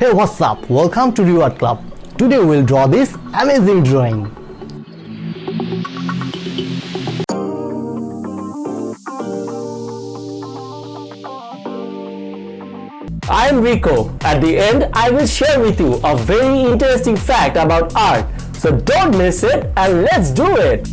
Hey, what's up? Welcome to Reward Club. Today we'll draw this amazing drawing. I am Riko. At the end, I will share with you a very interesting fact about art. So don't miss it and let's do it!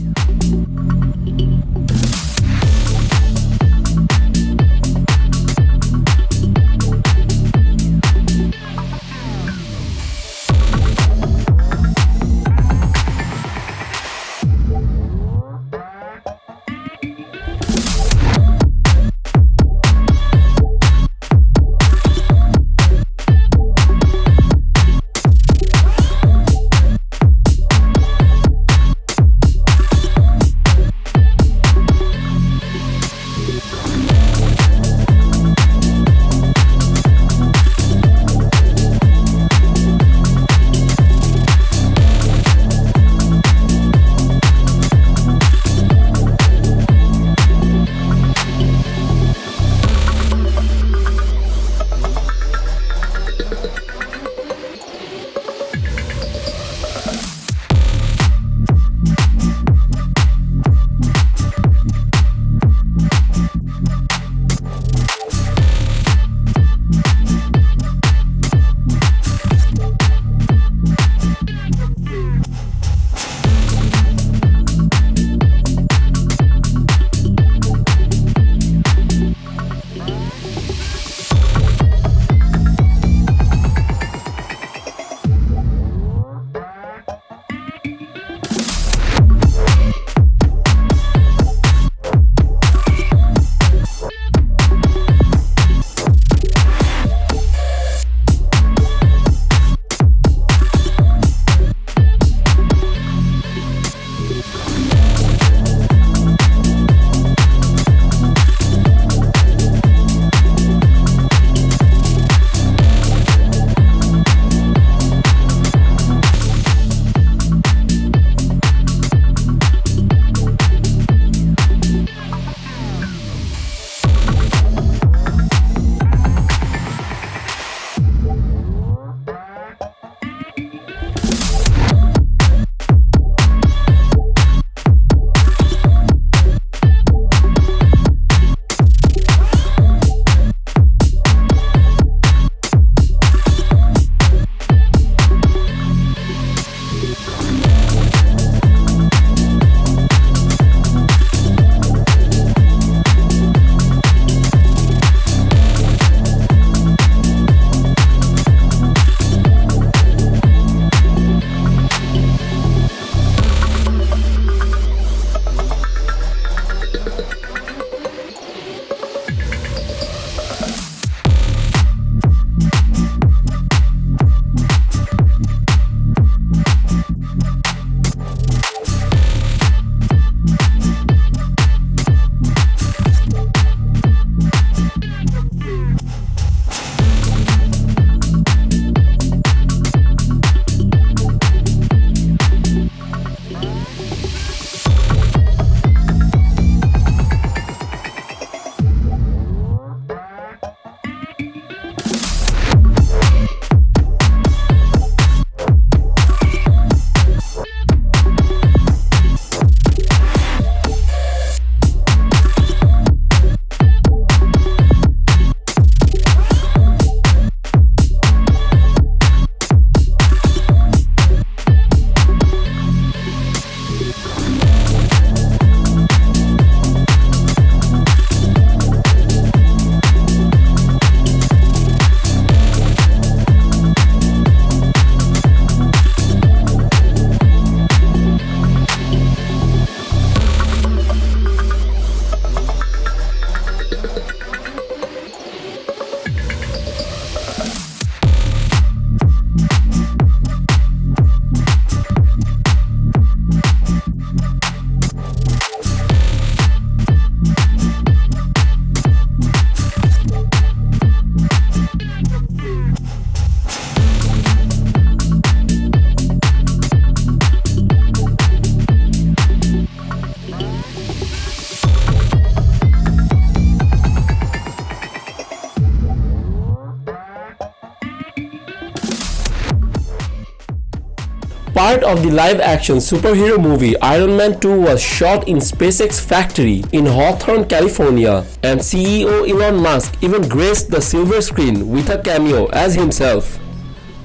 part of the live-action superhero movie Iron Man 2 was shot in SpaceX factory in Hawthorne, California, and CEO Elon Musk even graced the silver screen with a cameo as himself.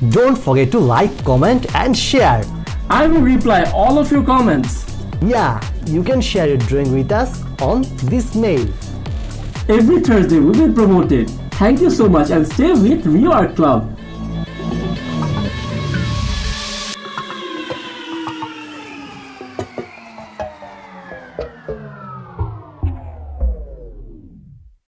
Don't forget to like, comment and share. I will reply all of your comments. Yeah, you can share your drawing with us on this mail. Every Thursday we will promote it. Thank you so much and stay with RIKO Art Club.